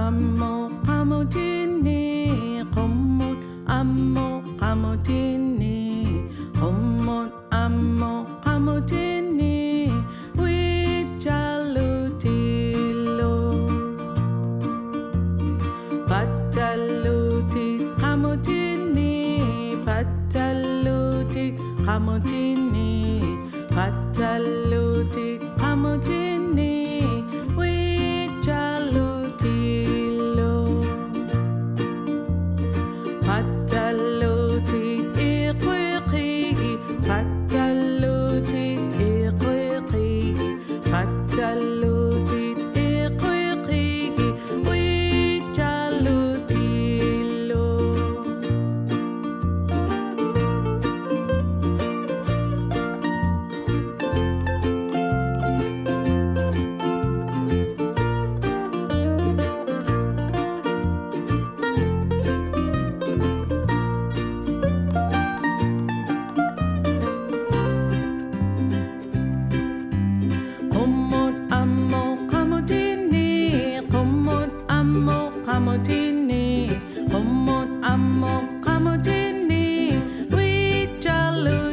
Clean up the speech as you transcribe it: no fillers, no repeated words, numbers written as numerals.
ammo qamutini qummut ammo qamutini qummut ammo qamutini wijalutilo pataluti qamutini pataluti qamutini pataluti qamutini wijalutilo pataluti iqiqigi pataluti iqiqigi pataluti iqiqigi wijalutilo qummut ammo qamutini qummut ammo qamutini qummut ammo qamutini wijalutilo